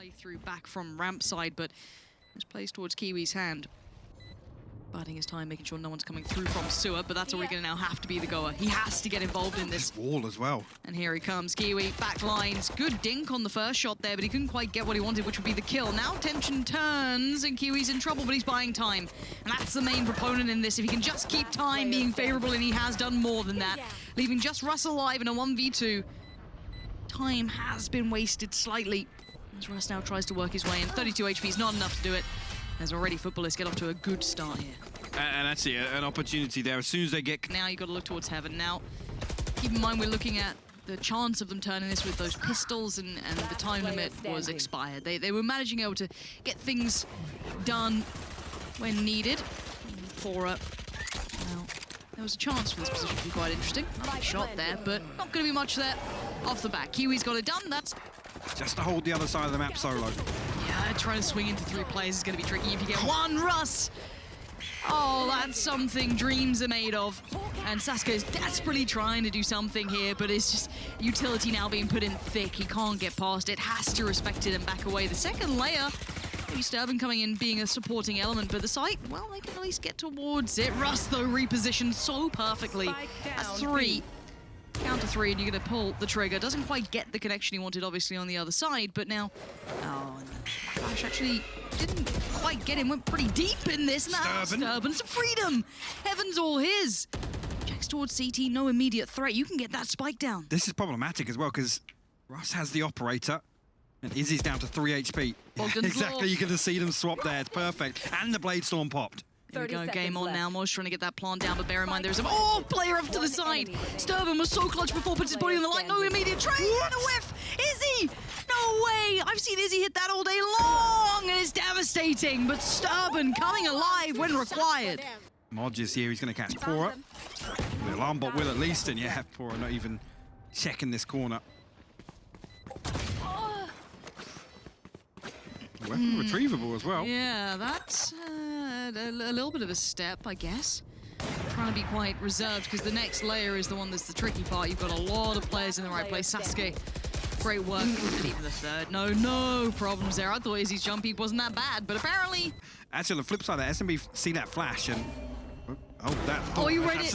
playthrough back from ramp side, but this plays towards Kiwi's hand. Biding his time, making sure no one's coming through from sewer, but that's already going to now have to be the goer. He has to get involved in this. Wall as well. And here he comes, Kiwi, back lines. Good dink on the first shot there, but he couldn't quite get what he wanted, which would be the kill. Now tension turns, and Kiwi's in trouble, but he's buying time. And that's the main proponent in this. If he can just keep time being favorable, and he has done more than that, leaving just Russ alive in a 1v2. Time has been wasted slightly, as Russ now tries to work his way in. 32 HP is not enough to do it. As already Futbolist get off to a good start here. And that's it, an opportunity there. As soon as they get... Now you've got to look towards heaven. Now, keep in mind we're looking at the chance of them turning this with those pistols, and the time limit was expired. They were managing able to get things done when needed. Fora, well, there was a chance for this position to be quite interesting. Nice shot there, but not going to be much there off the bat. Kiwi's got it done. That's just to hold the other side of the map solo. Yeah, trying to swing into 3 players is going to be tricky if you get one. Russ! Oh, that's something dreams are made of. And Sasuke is desperately trying to do something here, but it's just utility now being put in thick. He can't get past it, has to respect it and back away. The second layer, maybe Sturban coming in being a supporting element, but the site, well, they can at least get towards it. Russ, though, repositioned so perfectly. That's 3. Counter 3, and you're going to pull the trigger. Doesn't quite get the connection he wanted, obviously, on the other side, but now... Oh, and Flash actually didn't quite get him. Went pretty deep in this. Now Sturban, some freedom! Heaven's all his! Checks towards CT, no immediate threat. You can get that spike down. This is problematic as well, because Russ has the operator, and Izzy's down to 3 HP. Yeah, exactly, you can just see them swap there. It's perfect. And the Blade Storm popped. Here we go, game on now. Mo's trying to get that plant down, but bear in mind there's a player up to the side. Sturban was so clutch before, puts his body on the line. No immediate trade and a whiff. Izzy! No way! I've seen Izzy hit that all day long, and it's devastating. But Sturban coming alive when required. Modge is here. He's going to catch Pora. The alarm bot will at least, and yeah, Pora not even checking this corner. Weapon retrievable as well. Yeah, that's a little bit of a step, I guess. Trying to be quite reserved, because the next layer is the one that's the tricky part. You've got a lot of players in the right place. Sasuke, great work. And even the third. No problems there. I thought Izzy's jump peak wasn't that bad, but apparently... Actually, on the flip side, the SMB see that flash, and... you read it.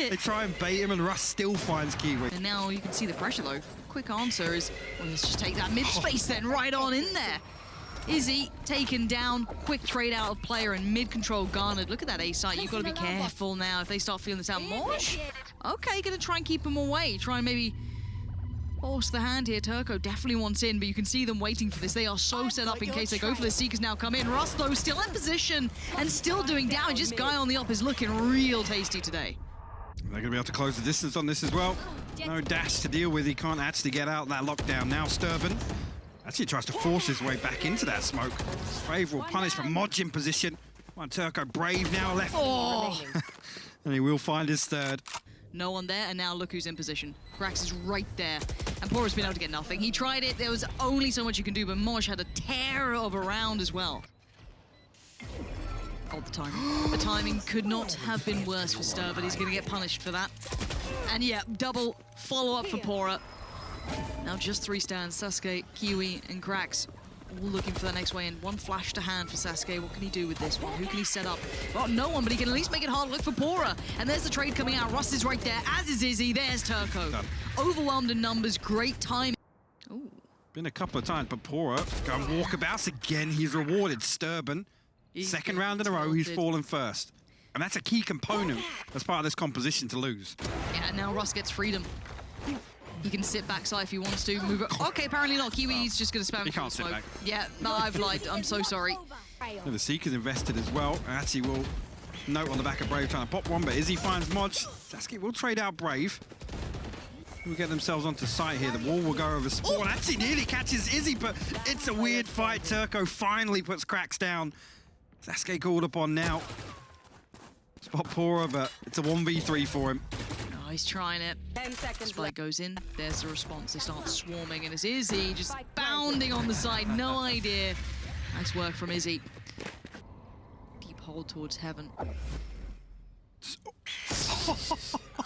They try and bait him, and Russ still finds Kiwi. And now you can see the pressure, though. Quick answer is, well, let's just take that mid-space then, right on in there. Izzy taken down, quick trade out of player, and mid-control garnered. Look at that A site. You've got to be careful now if they start feeling this out. Mosh? Okay, going to try and keep him away. Try and maybe force the hand here. Turco definitely wants in, but you can see them waiting for this. They are so set up in case they go for the Seekers now come in. Russ, though, still in position and still doing damage. This guy on the up is looking real tasty today. They're going to be able to close the distance on this as well. No dash to deal with. He can't actually get out that lockdown. Now Sturban actually tries to force his way back into that smoke. Brave will punish, but Modge in position. Come on, Turco, Brave now left. And he will find his third. No one there, and now look who's in position. Grax is right there. And Pora's been able to get nothing. He tried it, there was only so much you can do, but Mosh had a tear of a round as well. Oh, the timing. The timing could not have been worse for Stur, but he's going to get punished for that. And yeah, double follow-up for Pora. Now just 3 stands, Sasuke, Kiwi, and Grax all looking for the next way in. One flash to hand for Sasuke. What can he do with this one? Who can he set up? Well, no one, but he can at least make it hard look for Pora. And there's the trade coming out. Russ is right there, as is Izzy. There's Turco. Done. Overwhelmed in numbers, great timing. Ooh. Been a couple of times, but Pora going walkabouts again. He's rewarded. Sturban, second round in a row, he's fallen first. And that's a key component as part of this composition to lose. Yeah, now Russ gets freedom. He can sit backside if he wants to. Move it. Okay, apparently not. Kiwi's just going to spam. He can't sit back. Yeah, no, I've lied. I'm so sorry. Yeah, the Seeker's invested as well. Actually, will note on the back of Brave trying to pop one, but Izzy finds Modge. Sasuke will trade out Brave. We'll get themselves onto site here. The wall will go over Spawn. Actually nearly catches Izzy, but it's a weird fight. Turco finally puts Cracks down. Sasuke called upon now. Spot Pora, but it's a 1v3 for him. Oh, he's trying it. 10 seconds. Spike goes in. There's the response. They start swarming, and it's Izzy just bounding on the side. No idea. Nice work from Izzy. Deep hold towards heaven.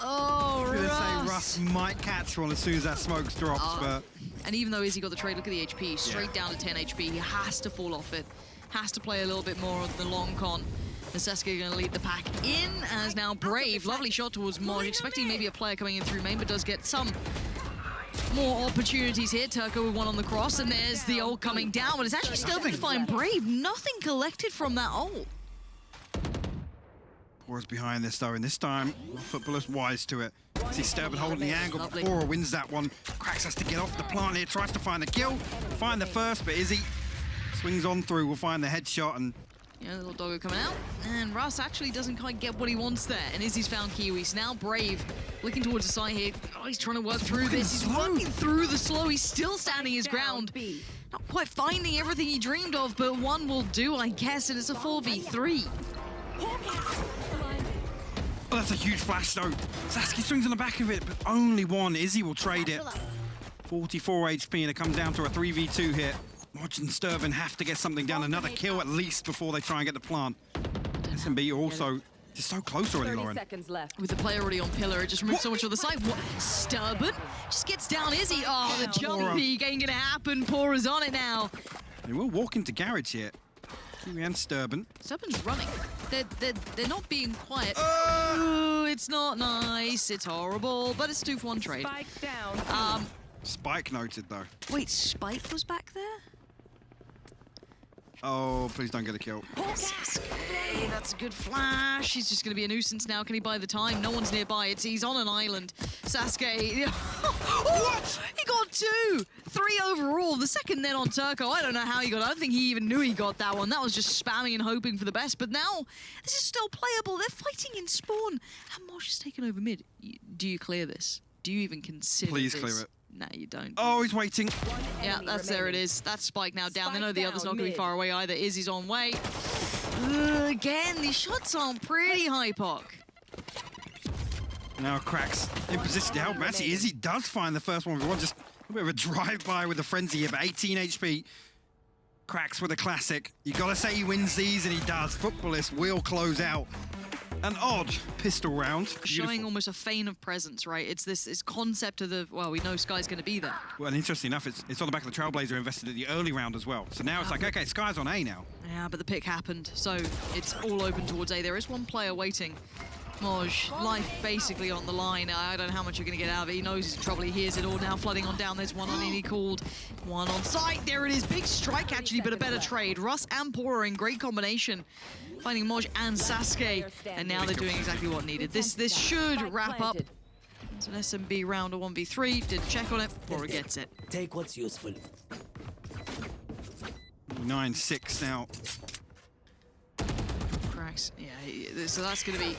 Oh, I'm gonna Russ. say Russ might catch one as soon as that smoke drops, but And even though Izzy got the trade, look at the HP, straight down to 10 HP. He has to fall off it. Has to play a little bit more of the long con. And Sasuke going to lead the pack in as now Brave. Lovely shot towards Moj, expecting maybe a player coming in through main, but does get some more opportunities here. Turco with one on the cross, and there's the ult coming down, but it's actually still going to find Brave. Nothing collected from that ult. Bora's behind this though, and this time, Futbolist wise to it. See Sturban holding the angle, Lovely. Bora wins that one. Krax has to get off the plant here, tries to find the kill, find the first, but Izzy swings on through, will find the headshot, and Yeah, little doggo coming out, and Russ actually doesn't quite get what he wants there, and Izzy's found Kiwis. Now Brave looking towards the side here. Oh, he's trying to work through this. He's working through the slow. He's still standing his ground. Not quite finding everything he dreamed of, but one will do, I guess, and it's a 4v3. oh, that's a huge flash though. Sasuke swings on the back of it, but only one. Izzy will trade it. 44 HP, and it comes down to a 3v2 here. Moj and Sturban have to get something down, another kill at least before they try and get the plant. SMB also just so close already, 30 Lauren. seconds left. With the player already on pillar, it just removes so much of the side. What? Stubborn just gets down Izzy. Oh, the jumpy ain't gonna happen. Pora's on it now. They will walk into garage here. Kiwi and Sturban. Stubborn's running. They're not being quiet. Ooh, it's not nice. It's horrible, but it's 2 for 1 trade. Spike down. Spike noted though. Wait, Spike was back there? Oh, please don't get a kill. Sasuke, that's a good flash. He's just going to be a nuisance now. Can he buy the time? No one's nearby. He's on an island. Sasuke. What? He got 2. 3 overall. The second net on Turco. I don't know how he got it. I don't think he even knew he got that one. That was just spamming and hoping for the best. But now, this is still playable. They're fighting in spawn. And Mosh is taken over mid. Do you clear this? Do you even consider Please this? clear it. No, you don't. Oh, he's waiting. Yeah, there it is. That's Spike now down. They know the other's not going to be mid. far away either. Izzy's on way. Again, these shots aren't pretty, Hypoc. Now Krax in position to help. Actually, Izzy does find the first 1v1. Just a bit of a drive-by with the frenzy here, but 18 HP. Krax with a classic. You gotta say he wins these, and he does. Futbolist will close out. An odd pistol round. Showing Beautiful. almost a feign of presence, right? It's this concept of the, well, we know Sky's going to be there. Well, and interesting enough, it's on the back of the Trailblazer invested at the early round as well. So now it's like, okay, Sky's on A now. Yeah, but the pick happened, so it's all open towards A. There is one player waiting. Moj, life basically on the line. I don't know how much you're going to get out of it. He knows he's in trouble. He hears it all now flooding on down. There's one on in. He called one on site. There it is. Big strike, actually, but a better trade. Russ and Pora in great combination. Finding Moj and Sasuke. And now they're doing exactly what needed. This should wrap up. It's an SMB round of 1v3. Didn't check on it. Pora gets it. Take what's useful. 9-6 now. Cracks. Yeah, so that's going to be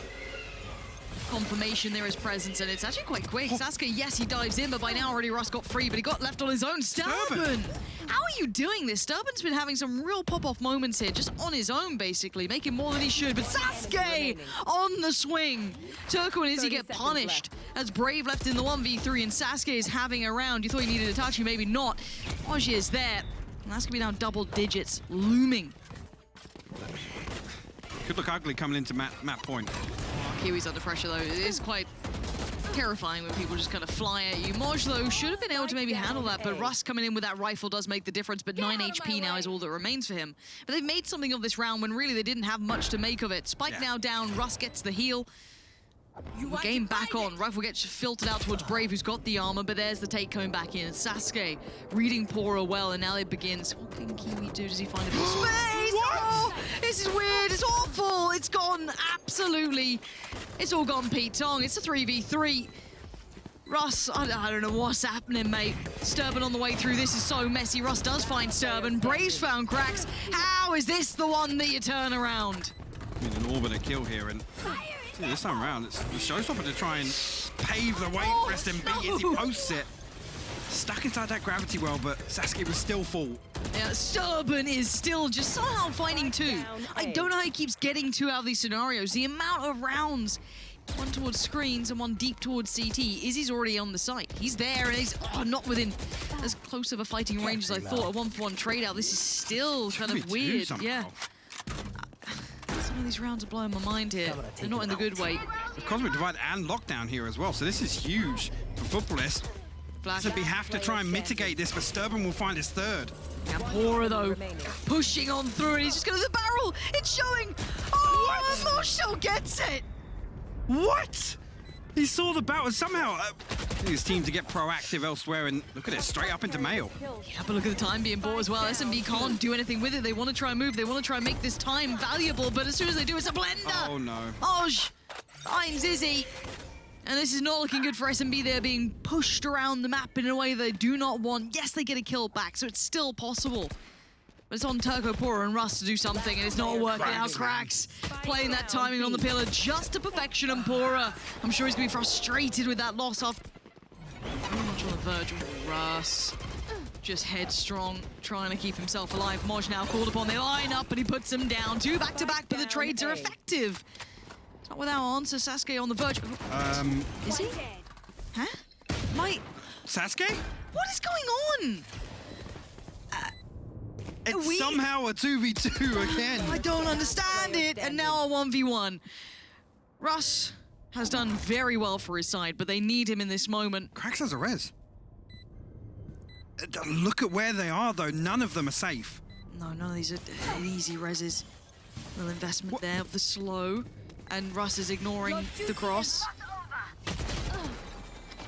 confirmation there is presence, and it's actually quite quick. Sasuke, yes, he dives in, but by now already Russ got free, but he got left on his own. Sturban! How are you doing this? Sturban's been having some real pop-off moments here, just on his own, basically, making more than he should. But Sasuke on the swing. Turco and Izzy get punished as Brave left in the 1v3, and Sasuke is having a round. You thought he needed a touch, maybe not. Moji is there. And that's going to be now double digits, looming. Could look ugly coming into map point. Kiwi's under pressure, though. It is quite terrifying when people just kind of fly at you. Moj, though, should have been able to maybe handle that, but Russ coming in with that rifle does make the difference, but 9 HP now is all that remains for him. But they've made something of this round when really they didn't have much to make of it. Spike now down, Russ gets the heal. Game back on. Rifle gets filtered out towards Brave, who's got the armor, but there's the take coming back in. Sasuke reading Pora well, and now it begins. What can Kiwi do? Does he find a bit of space? Oh, this is weird. It's awful. It's gone absolutely. It's all gone Pete Tong. It's a 3v3. Russ, I don't know what's happening, mate. Sturban on the way through. This is so messy. Russ does find Sturban. Brave's found Cracks. How is this the one that you turn around? I mean, an orb and a kill here, and this time around, it's the showstopper to try and pave the way for SMB as he posts it. Stuck inside that gravity well, but Sasuke was still full. Yeah, Sturban is still just somehow finding 2. I don't know how he keeps getting 2 out of these scenarios. The amount of rounds, one towards screens and one deep towards CT. Izzy's already on the site. He's there, and he's not within as close of a fighting range as I thought. A 1-for-1 trade out. This is still kind of weird. Yeah. Some of these rounds are blowing my mind here. They're not in the good way. Cosmic Divide and Lockdown here as well, so this is huge for Futbolist. SMB have to try and mitigate this, but Sturban will find his third. Now Pora though, pushing on through, and he's just going to the barrel. It's showing. Oh, Mosh still gets it. What? He saw the battle somehow. His team to get proactive elsewhere, and look at it, straight up into Mail. Yeah, but look at the time being bought as well. SMB can't do anything with it. They want to try and move. They want to try and make this time valuable, but as soon as they do, it's a blender. Oh no. Moj finds Izzy. And this is not looking good for SMB. They're being pushed around the map in a way they do not want. Yes, they get a kill back, so it's still possible. But it's on Turco, Pora, and Russ to do something, and it's not working out. Cracks playing that timing on the pillar just to perfection, and Pora, I'm sure he's going to be frustrated with that loss off. Very much on the verge. Russ just headstrong, trying to keep himself alive. Moj now called upon. They line up, and he puts them down. 2 back-to-back, but the trades are effective. Not without answer. Sasuke on the verge. Is he? Huh? Sasuke? What is going on? It's somehow a 2v2 again. I don't understand it. And now a 1v1. Russ has done very well for his side, but they need him in this moment. Cracks has a res. Look at where they are, though. None of them are safe. No, none of these are easy reses. Little investment there of the slow. And Russ is ignoring the cross.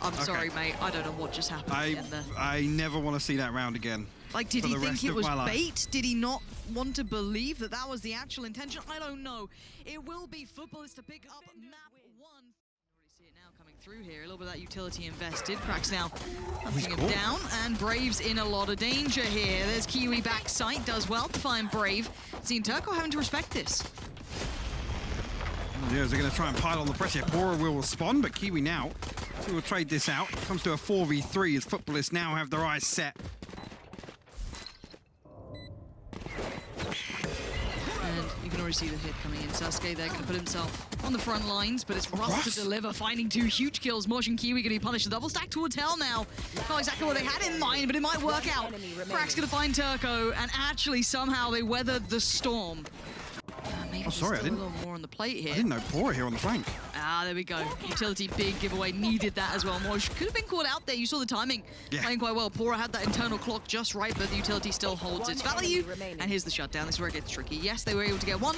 I'm sorry, mate. I don't know what just happened again there. I never want to see that round again. Like, did he think it was bait? Did he not want to believe that that was the actual intention? I don't know. It will be Futbolist to pick up map 1. Already see it now coming through here. A little bit of that utility invested. Cracks now hunting him down, and Brave's in a lot of danger here. There's Kiwi back sight, does well to find Brave. Seeing Turco having to respect this. Yeah, they're going to try and pile on the pressure. Pora will respond, but Kiwi now will trade this out. Comes to a 4v3 as Futbolists now have their eyes set. And you can already see the hit coming in. Sasuke there going to put himself on the front lines, but it's Russ to deliver, finding 2 huge kills. Mosh and Kiwi going to be punished. The double stack towards hell now. Not exactly what they had in mind, but it might work out. Crack's going to find Turco, and actually somehow they weathered the storm. Maybe sorry, a little more on the plate here. I didn't know Pora here on the flank. Ah, there we go. Utility big giveaway, needed that as well. Mosh could have been caught out there. You saw the timing playing quite well. Pora had that internal clock just right, but the utility still holds its value. And here's the shutdown. This is where it gets tricky. Yes, they were able to get 1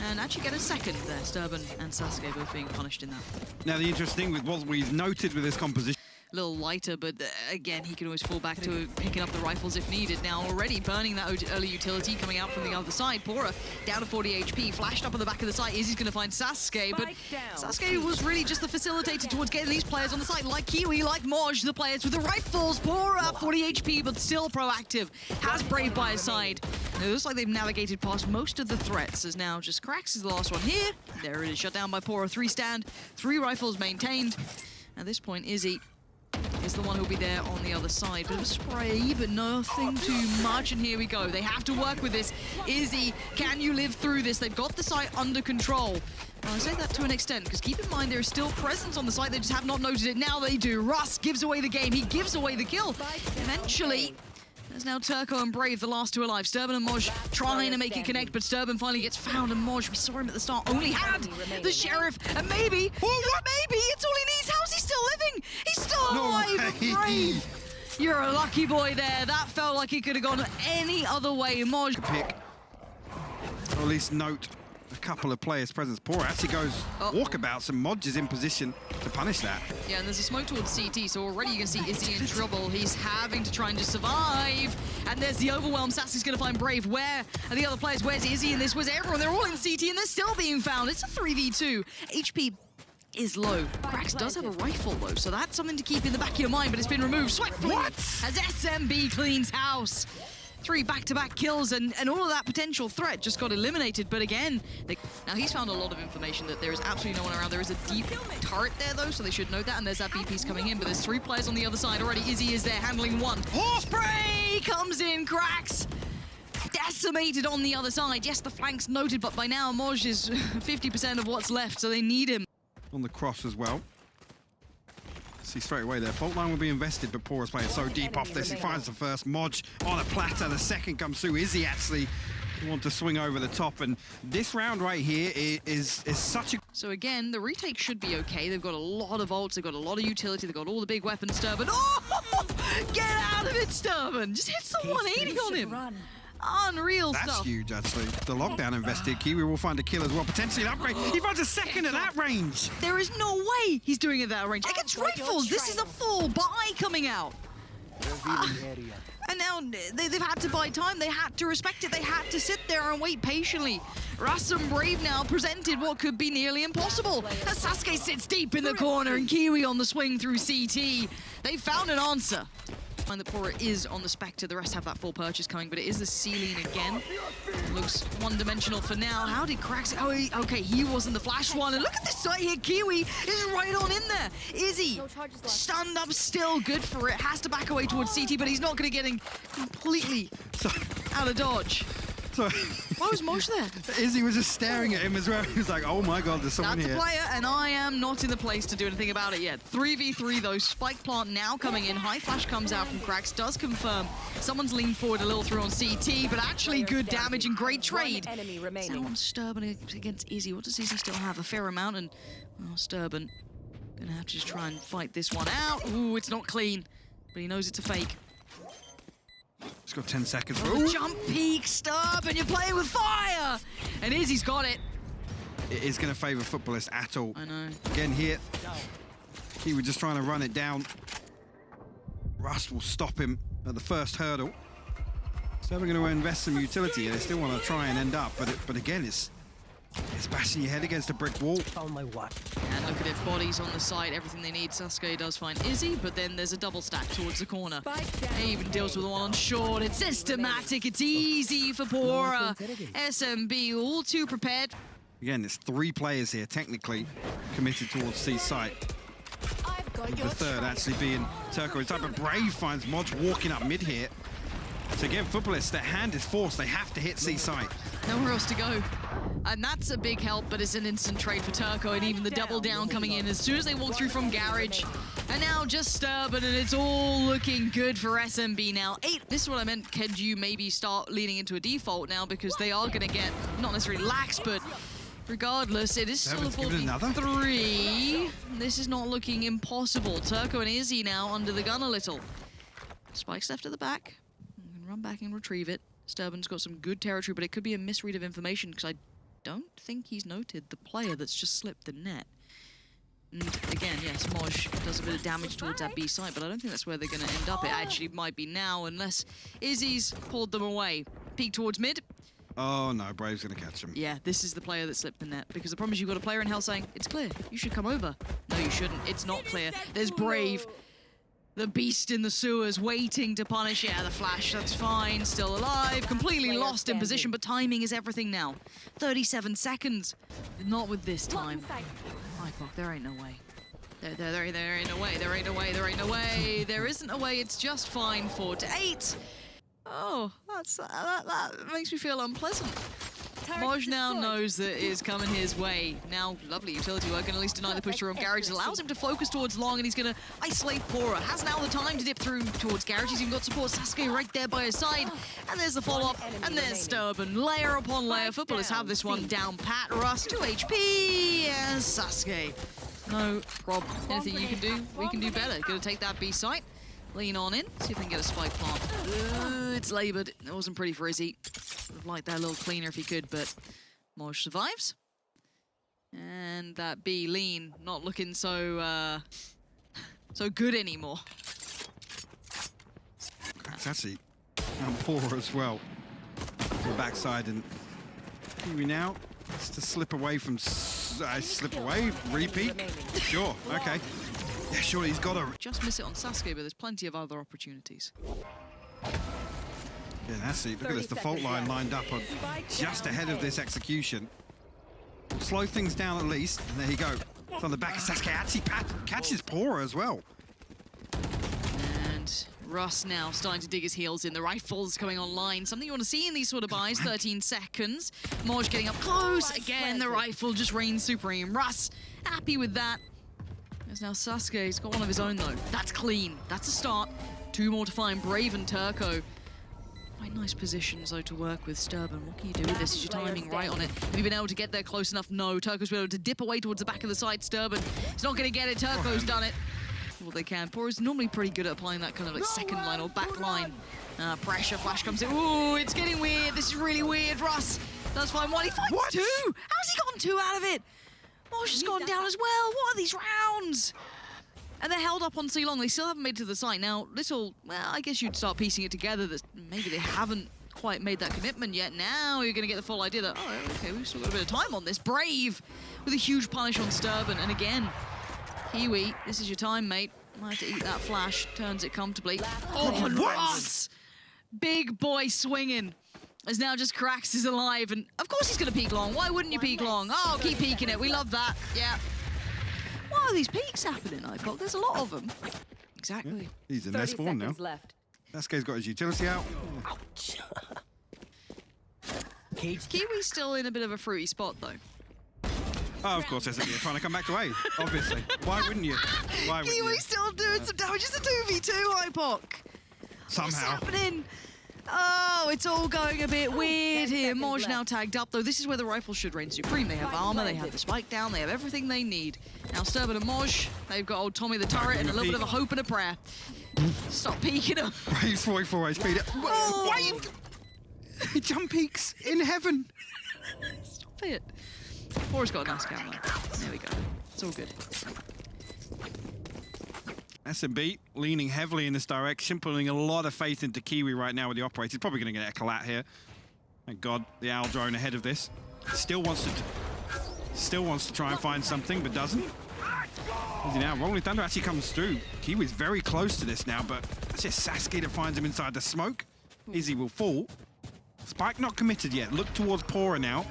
and actually get a second there. Sturban and Sasuke both being punished in that. Now, the interesting thing with what we've noted with this composition, a little lighter, but again, he can always fall back to picking up the rifles if needed. Now already burning that early utility coming out from the other side. Pora down to 40 HP, flashed up on the back of the site. Izzy's going to find Sasuke, but Sasuke was really just the facilitator towards getting these players on the site, like Kiwi, like Moj, the players with the rifles. Pora, 40 HP, but still proactive. Has Brave by his side. And it looks like they've navigated past most of the threats, as now just Cracks is the last one here. There it is, shut down by Pora. 3 stand, 3 rifles maintained. At this point, Izzy is the one who'll be there on the other side. Bit of a spray, but nothing too much. And here we go. They have to work with this. Izzy, can you live through this? They've got the site under control. Well, I say that to an extent, because keep in mind there is still presence on the site. They just have not noted it. Now they do. Russ gives away the game. He gives away the kill. Eventually, there's now Turco and Brave, the last 2 alive. Sturban and Moj trying to make it connect, but Sturban finally gets found, and Moj, we saw him at the start, only had the Sheriff, and maybe, it's all he needs. How's he still living? He's still alive, Brave. You're a lucky boy there. That felt like he could have gone any other way. Moj. Pick, or at least note a couple of players' presence. Pora actually goes walkabouts, and Moj is in position to punish that. Yeah, and there's a smoke towards CT, so already you can see Izzy in trouble. He's having to try and just survive. And there's the overwhelm. Sassy's going to find Brave. Where are the other players? Where's Izzy in this? Where's everyone? They're all in CT, and they're still being found. It's a 3v2. HP is low. Cracks does have a rifle, though, so that's something to keep in the back of your mind, but it's been removed swiftly as SMB cleans house. 3 back-to-back kills, and all of that potential threat just got eliminated. But again, now he's found a lot of information that there is absolutely no one around. There is a deep turret there, though, so they should know that. And there's that BP's coming in, but there's 3 players on the other side already. Izzy is there handling 1. Horse spray comes in, Cracks. Decimated on the other side. Yes, the flank's noted, but by now, Moj is 50% of what's left, so they need him. On the cross as well. See straight away there. Fault line will be invested, but Pora's playing so deep off this. He finds the first. Moj on a platter. The second comes through. Izzy actually want to swing over the top, and this round right here is such a... So again, the retake should be okay. They've got a lot of ults, they've got a lot of utility, they've got all the big weapons. Sturban, oh! Get out of it, Sturban! Just hits the 180 on him. Unreal That's stuff. huge, actually. The lockdown invested. Kiwi will find a kill as well, potentially an upgrade. He finds a second at that range. There is no way he's doing it at that range. Against rifles, this is a full buy coming out. And now they've had to buy time. They had to respect it. They had to sit there and wait patiently. Russ and Brave now presented what could be nearly impossible. As Sasuke sits deep in the corner and Kiwi on the swing through CT. They found an answer. And the Pora is on the Spectre. The rest have that full purchase coming, but it is the ceiling again. Looks one-dimensional for now. How did Cracks... Oh, okay, he wasn't the flash one. And look at this side here. Kiwi is right on in there. Izzy, stunned up still. Good for it. Has to back away towards CT, but he's not going to get completely out of dodge. So why was Mosh there? Izzy was just staring at him as well. He was like, oh my god, there's someone here. That's a player, and I am not in the place to do anything about it yet. 3v3 though, Spike Plant now coming in. High Flash comes out from Cracks, does confirm. Someone's leaned forward a little through on CT, but actually good damage and great trade. Now on Sturban against Izzy. What does Izzy still have? A fair amount, and well, Sturban gonna have to just try and fight this one out. Ooh, it's not clean, but he knows it's a fake. He's got 10 seconds. Oh, jump peek, Sturban, you're playing with fire! And Izzy's got it. It is going to favour Futbolist at all. I know. Again here, he was just trying to run it down. Russ will stop him at the first hurdle. So we're going to invest some utility. They still want to try and end up, but again, it's bashing your head against a brick wall. Found my what? And look at it, bodies on the side, everything they need. Sasuke does find Izzy, but then there's a double stack towards the corner. He even deals with the one on short. It's systematic, it's easy for Pora. SMB all too prepared. Again, there's 3 players here, technically, committed towards C site. The third actually being Turco. It's up, but Brave finds Modge walking up mid here. So again, Futbolist, their hand is forced. They have to hit C site. Nowhere else to go. And that's a big help, but it's an instant trade for Turco, and even the double down coming in as soon as they walk through from Garage. And now just Sturban, and it's all looking good for SMB now. 8. This is what I meant, Gen.G maybe start leaning into a default now, because they are going to get, not necessarily lax, but regardless, it is still a 43. This is not looking impossible. Turco and Izzy now under the gun a little. Spike's left at the back. I'm going to run back and retrieve it. Sturban's got some good territory, but it could be a misread of information because I don't think he's noted the player that's just slipped the net. And again, yes, Moj does a bit of damage towards that B site, but I don't think that's where they're going to end up. It actually might be now, unless Izzy's pulled them away. Peek towards mid. Oh no, Brave's going to catch him. Yeah, this is the player that slipped the net, because the problem is you've got a player in hell saying, it's clear, you should come over. No, you shouldn't. It's not clear. There's Brave. The beast in the sewers waiting to punish. Yeah, the flash, that's fine. Still alive, completely lost in position, but timing is everything now. 37 seconds. Not with this time. Hypoc, there ain't no way. There ain't no way, there ain't no way, there ain't no way. There isn't a way, it's just fine. 4 to 8. Oh, that makes me feel unpleasant. Moj now knows that it is coming his way. Now, lovely utility work, and at least deny the push through on Garage. It allows him to focus towards long, and he's going to isolate Pora. Has now the time to dip through towards Garage. He's even got support Sasuke right there by his side. And there's the follow-up, and there's Sturban. Layer upon layer. Futbolist have this one down pat. Russ, 2 HP, and Sasuke. No problem. Anything you can do, we can do better. Going to take that B site. Lean on in, see if we can get a spike plant. It's laboured. It wasn't pretty for Izzy. Would have liked that a little cleaner if he could, but Moj survives. And that B lean not looking so so good anymore. That's actually poor as well. The backside, and Kiwi now has to slip away from slip away, repeat. Sure, okay. Yeah, sure, he's got to... Just miss it on Sasuke, but there's plenty of other opportunities. Yeah, that's it. Look at this, the fault line lined up on just ahead of this execution. Slow things down at least, and there you go. It's on the back of Sasuke, actually catches Pora as well. And Russ now starting to dig his heels in. The rifles coming online. Something you want to see in these sort of buys. 13 seconds. Moj getting up close. Again, the rifle just reigns supreme. Russ happy with that. There's now Sasuke. He's got one of his own, though. That's clean. That's a start. 2 more to find. Brave and Turco. Quite nice positions though to work with Sturban. What can you do with this? Is your timing right on it? Have you been able to get there close enough? No. Turco's been able to dip away towards the back of the side. Sturban, he's not going to get it. Turco's done it. Well, they can. Poor is normally pretty good at applying that kind of like second line or back line. Pressure, flash comes in. Ooh, it's getting weird. This is really weird. Russ does find one. He finds two. How's he gotten two out of it? Mosh has gone down as well. What are these rounds? And they're held up on so long. They still haven't made it to the site. Now, well, I guess you'd start piecing it together that maybe they haven't quite made that commitment yet. Now you're going to get the full idea that, oh, okay, we've still got a bit of time on this. Brave with a huge punish on Sturban. And again, Kiwi, this is your time, mate. Might have to eat that flash. Turns it comfortably. Oh, what? Big boy swinging. As now just Krax is alive. And of course he's going to peek long. Why wouldn't you peek long? Oh, keep peeking it. We love that. Yeah. Why are these peaks happening, iPod? There's a lot of them. Exactly. Yeah, he's in their spawn now. Sasuke's got his utility out. Ouch. Kiwi's still in a bit of a fruity spot, though. Oh, of course, SMB trying to come back to A, obviously. Why wouldn't you? Why wouldn't you? Kiwi's still doing some damage. It's a 2v2, iPod. Somehow. What's happening? Oh, it's all going a bit weird here. Moj now tagged up, though. This is where the rifle should reign supreme. They have armor, they have the spike down, they have everything they need. Now Sturban and Moj, they've got old Tommy the turret and a little bit of a hope and a prayer. Stop peeking him. Brave's 44 HP. Oh. Why? He jump peaks in heaven. Stop it. Four's got a nice camera. There we go. It's all good. SMB leaning heavily in this direction, putting a lot of faith into Kiwi right now with the operator. He's probably going to get a collat here. Thank God the owl drone ahead of this. Still wants to try and find something, but doesn't. Is he now? Rolling Thunder actually comes through. Kiwi's very close to this now, but it's just Sasuke that finds him inside the smoke. Izzy will fall. Spike not committed yet. Look towards Pora now.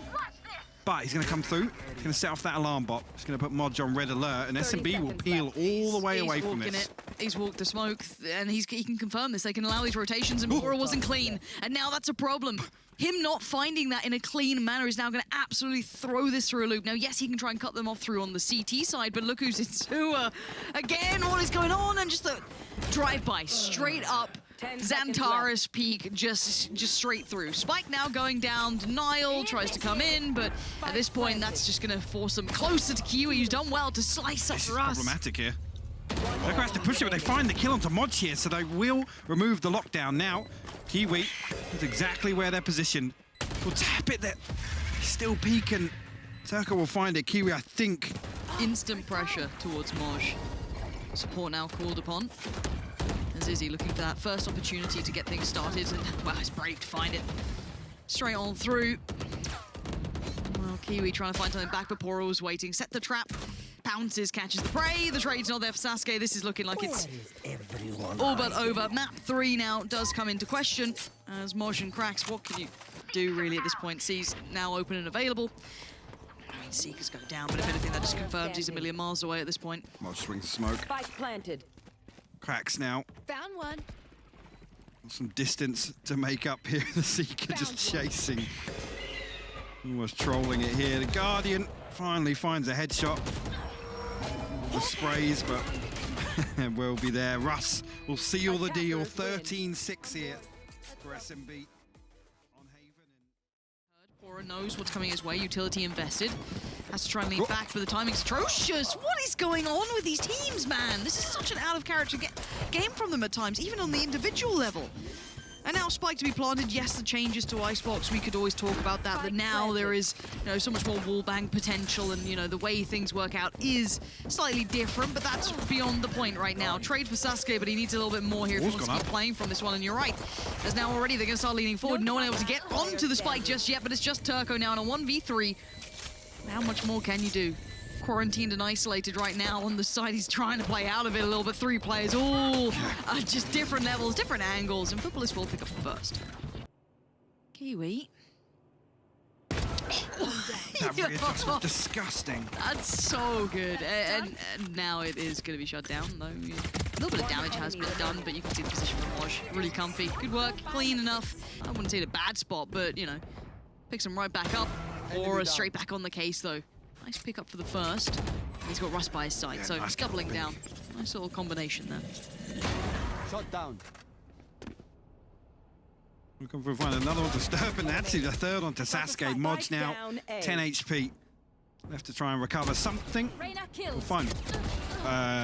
But he's going to come through. He's going to set off that alarm bot. He's going to put Modge on red alert, and SMB will peel all the way away from this. He's walked the smoke, and he can confirm this. They can allow these rotations, and Pora wasn't clean. And now that's a problem. Him not finding that in a clean manner is now going to absolutely throw this through a loop. Now, yes, he can try and cut them off through on the CT side, but look who's in sewer. Again, what is going on? And just the drive-by, straight up. Xantares peak just straight through. Spike now going down. Denial tries to come in, but at this point, that's just going to force them closer to Kiwi, who's done well to slice up this for is us. Problematic here. They're going to have to push it, but they find the kill onto Modge here, so they will remove the lockdown now. Kiwi is exactly where they're positioned. We'll tap it there. Still peeking. Turco will find it. Kiwi, I think. Instant pressure towards Moj. Support now called upon. As Izzy looking for that first opportunity to get things started, and well, it's brave to find it. Straight on through. Well, Kiwi trying to find something back, but Pora was waiting. Set the trap, pounces, catches the prey. The trade's not there for Sasuke. This is looking like it's all but over. Map 3 now does come into question. As Moj and Krax, what can you do really at this point? C's now open and available. I mean, Seeker's go down, but if anything, that just confirms he's a million miles away at this point. Modge swings smoke. Spike planted. Cracks now. Found one. Some distance to make up here. The Seeker just chasing. Almost trolling it here. The Guardian finally finds a headshot. The sprays, but will be there. Russ will seal the deal. 13-6 here for SMB. Pora knows what's coming his way. Utility invested. Has to try and lead back, but the timing's atrocious. What is going on with these teams, man? This is such an out-of-character game from them at times, even on the individual level. And now Spike to be planted. Yes, the changes to Icebox, we could always talk about that, but now there is, you know, so much more wallbang potential, and, you know, the way things work out is slightly different, but that's beyond the point right now. Trade for Sasuke, but he needs a little bit more here if he wants to keep playing from this one, and you're right. As now already they're going to start leaning forward. No one able to get onto the Spike just yet, but it's just Turco now in a 1v3. How much more can you do? Quarantined and isolated right now on the side. He's trying to play out of it a little bit. 3 players, all just different levels, different angles, and Futbolist will pick up first. Kiwi. That reltuc was disgusting. That's so good. And now it is going to be shut down, though. A little bit of damage has been done, but you can see the position from Mosh. Really comfy. Good work. Clean enough. I wouldn't say it a bad spot, but, you know, picks him right back up. Or straight back on the case, though. Nice pick up for the first. He's got Russ by his side, yeah, so nice scuttling down. Nice little combination there. Shot down. Looking for find another one to Sturb, and actually the third one to Sasuke. Mod's now 10 HP. Left to try and recover something. We'll find.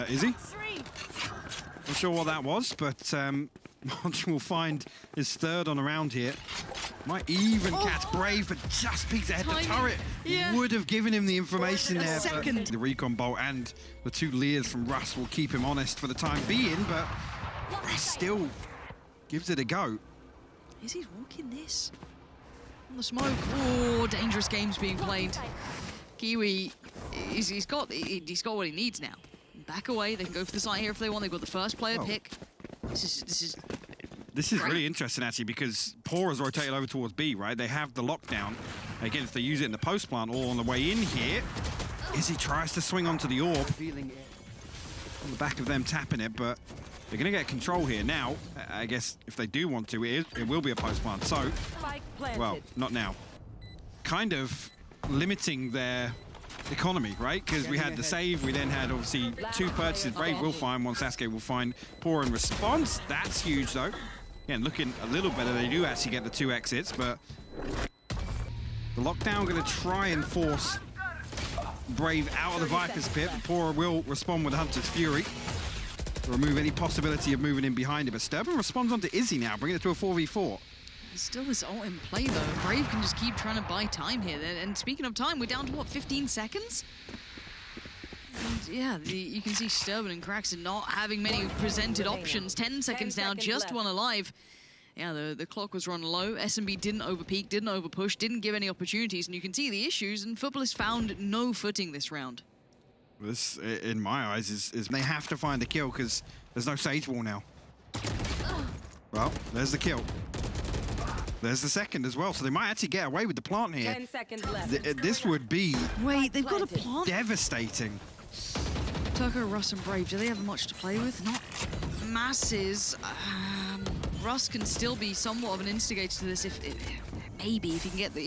Is he? Not sure what that was, but Mod will find his third on around here. Might even catch Brave, but just peeks ahead. The turret would have given him the information there. But the recon bolt and the two Lears from Russ will keep him honest for the time being, but Russ still gives it a go. Is he walking this? On the smoke. Oh, dangerous games being played. Kiwi, he's got what he needs now. Back away. They can go for the site here if they want. They've got the first player pick. This is really interesting actually, because Poor has rotated over towards B, right? They have the lockdown. Again, if they use it in the post plant or on the way in here, Izzy tries to swing onto the orb. On the back of them tapping it, but they're going to get control here. Now, I guess if they do want to, it will be a post plant. So, well, not now. Kind of limiting their economy, right? Because we had the save, we then had obviously two purchases. Brave will find one, Sasuke will find Poor in response. That's huge though. Again, looking a little better. They do actually get the 2 exits, but the lockdown going to try and force Brave out of the Viper's pit. Poor will respond with Hunter's Fury to remove any possibility of moving in behind it. But Sturban responds onto Izzy now, bringing it to a 4v4. There's still this ult in play though. Brave can just keep trying to buy time here. And speaking of time, we're down to what, 15 seconds? And yeah, you can see Sturban and Craxton not having many presented options. 10 seconds now, just one alive. Yeah, the clock was run low. SMB didn't overpeak, didn't overpush, didn't give any opportunities, and you can see the issues, and Futbolist found no footing this round. This, in my eyes, is they have to find a kill because there's no Sage Wall now. Well, there's the kill. There's the second as well, so they might actually get away with the plant here. 10 seconds left. This would be... Wait, they've got a plant? Devastating. Turco, Russ, and Brave, do they have much to play with? Not masses. Russ can still be somewhat of an instigator to this maybe if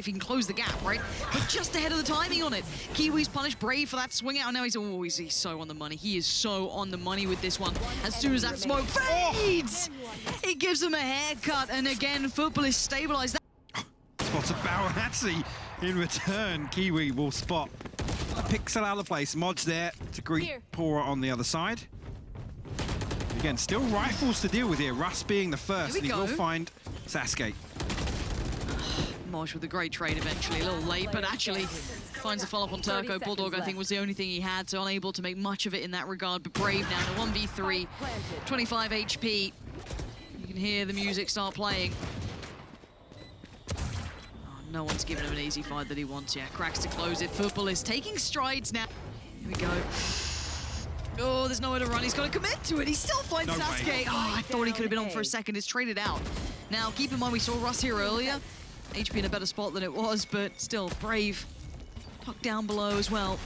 he can close the gap, right? But just ahead of the timing on it. Kiwi's punished Brave for that swing out. Now he's so on the money. He is so on the money with this one. As soon as that smoke fades, he gives him a haircut, and again, Futbolist stabilized that. Spots a Bower actually in return. Kiwi will spot a pixel out of place. Mod's there to greet Poor on the other side. Again, still rifles to deal with here. Russ being the first, and he will find Sasuke. Moj with a great trade eventually, a little late, but actually finds a follow-up on Turco. Bulldog, I think, was the only thing he had, so unable to make much of it in that regard. But Brave now in a 1v3, 25 HP. You can hear the music start playing. Oh, no one's giving him an easy fight that he wants. Yeah, Cracks to close it. Futbolist taking strides now. Here we go. Oh, there's nowhere to run. He's got to commit to it. He still finds Sasuke. Oh, I thought he could have been on for a second. It's traded out. Now, keep in mind, we saw Russ here earlier. HP in a better spot than it was, but still, Brave tucked down below as well.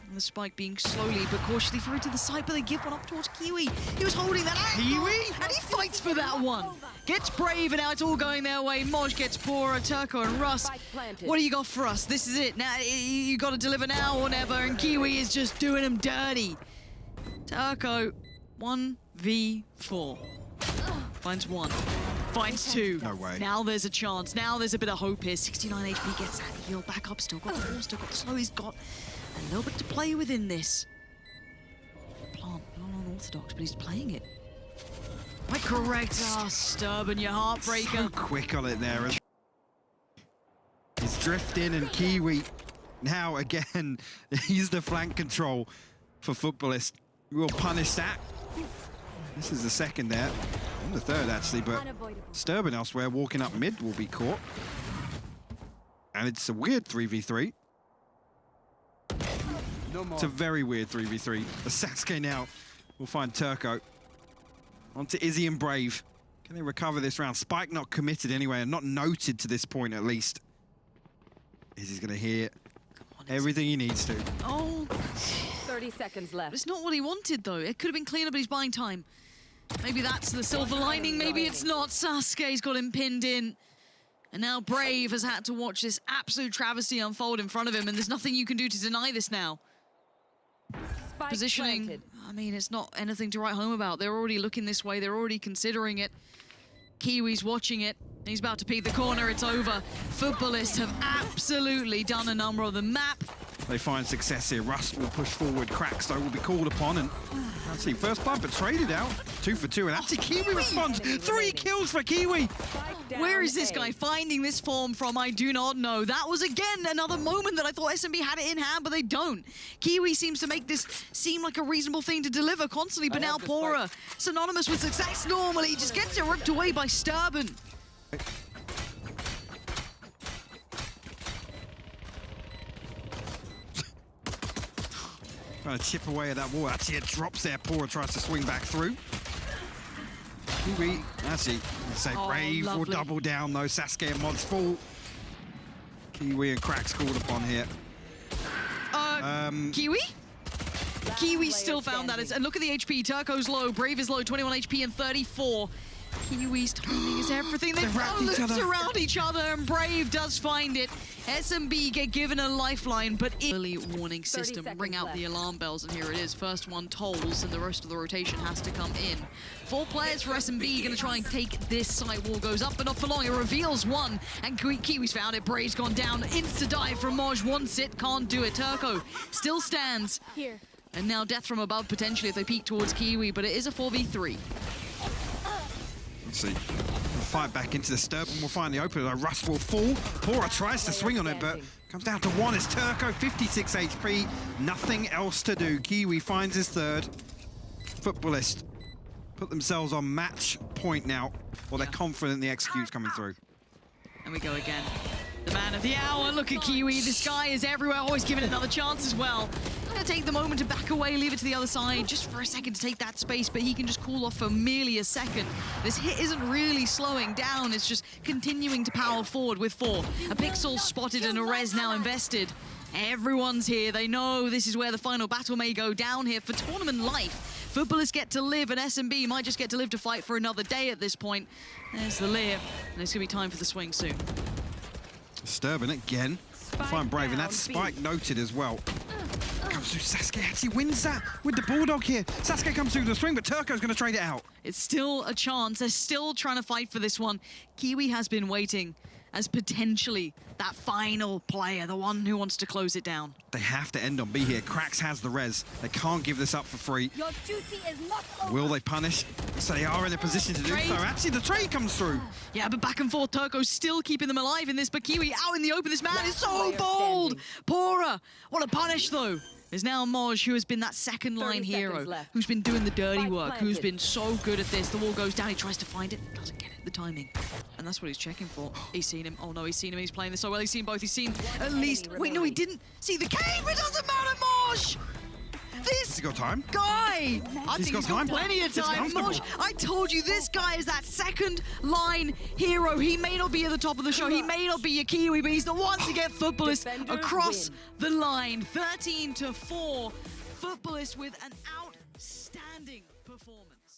And the spike being slowly but cautiously through to the side, but they give one up towards Kiwi. He was holding that angle, and he fights for that one. Gets Brave, and now it's all going their way. Moj gets Pora, Turco, and Russ. What do you got for us? This is it. Now, you got to deliver now or never, and Kiwi is just doing him dirty. Turco, 1v4. Finds one. Finds two. No way. Now there's a chance. Now there's a bit of hope here. 69 HP gets that heal back up. Still got four, still got the slow. He's got a little bit to play with in this. Plant, not unorthodox, but he's playing it. Quite correct. Ah, Sturban, your heartbreaker. So quick on it there. He's drifting, and Kiwi now again, he's the flank control for Futbolist. We'll punish that. This is the second there, and the third actually, but Sturban elsewhere walking up mid will be caught. And it's a weird 3v3. It's a very weird 3v3. The Sasuke now will find Turco. Onto Izzy and Brave. Can they recover this round? Spike not committed anyway, and not noted to this point at least. Izzy's gonna hear everything he needs to. Oh. 30 seconds left. It's not what he wanted, though. It could have been cleaner, but he's buying time. Maybe that's the silver lining. Maybe it's not. Sasuke's got him pinned in. And now Brave has had to watch this absolute travesty unfold in front of him, and there's nothing you can do to deny this now. Spike Positioning, planted. I mean, it's not anything to write home about. They're already looking this way. They're already considering it. Kiwi's watching it. He's about to peek the corner, it's over. Futbolist have absolutely done a number on the map. They find success here. Rust will push forward. Cracks, though, will be called upon. And let's see, first blood, but traded out. 2 for 2. And actually, Kiwi responds. 3 kills for Kiwi. Where is this guy finding this form from? I do not know. That was, again, another moment that I thought SMB had it in hand, but they don't. Kiwi seems to make this seem like a reasonable thing to deliver constantly, but now Pora, synonymous with success normally, just gets it ripped away by Sturban. Trying to chip away at that wall. Actually, it drops there. Pora tries to swing back through. Kiwi, actually, let's say Brave will double down, though. Sasuke and Mods fall. Kiwi and Cracks called upon here. Kiwi? Kiwi still found that. And look at the HP. Turco's low. Brave is low. 21 HP and 34. Kiwi's timing is everything. They loop around each other, and Brave does find it. SMB get given a lifeline, but early warning system bring out the alarm bells, and here it is. First one tolls, and the rest of the rotation has to come in. 4 players for SMB going to try and take this site. Wall goes up, but not for long. It reveals one, and Kiwi's found it. Brave's gone down. Insta dive from Moj. One sit, can't do it. Turco still stands. Here. And now death from above potentially if they peek towards Kiwi, but it is a 4v3. Let's see. Fight back into the Sturban. We'll find the opener. Rust will fall. Pora tries to swing on it, but comes down to 1. It's Turco, 56 HP. Nothing else to do. Kiwi finds his 3rd. Futbolist put themselves on match point now, or they're confident the execute's coming through. And we go again. The man of the hour. Look at Kiwi. This guy is everywhere, always giving it another chance as well. Gonna take the moment to back away, leave it to the other side, just for a second to take that space, but he can just cool off for merely a second. This hit isn't really slowing down, it's just continuing to power forward with 4. A pixel spotted and a res now invested. Everyone's here. They know this is where the final battle may go down here for tournament life. Futbolists get to live, and SMB might just get to live to fight for another day at this point. There's the Lear, and it's going to be time for the swing soon. Sturban again. Find Brave, and that's Spike noted as well. Comes through, Sasuke actually wins that with the Bulldog here. Sasuke comes through the swing, but Turco's going to trade it out. It's still a chance. They're still trying to fight for this one. Kiwi has been waiting as potentially that final player, the one who wants to close it down. They have to end on B here. Cracks has the res. They can't give this up for free. Your duty is not over. Will they punish? So they are in a position to do so. Actually, the trade comes through. Yeah, but back and forth, Turco's still keeping them alive in this, but Kiwi out in the open. This man is so bold. Pora, what a punish though. There's now Moj, who has been that second line hero, who's been doing the dirty work, who's been so good at this. The wall goes down, he tries to find it, doesn't get it, the timing. And that's what he's checking for. He's seen him. Oh no, he's seen him. He's playing this so well. He's seen both. He's seen at least... Wait, no, he didn't see the cave. It doesn't matter, Moj! This Has he got time? guy! I think he's got plenty of time. Moj, I told you, this guy is that second line hero. He may not be at the top of the show. He may not be your Kiwi, but he's the one to get Futbolist across the line. 13-4. Futbolist with an outstanding performance.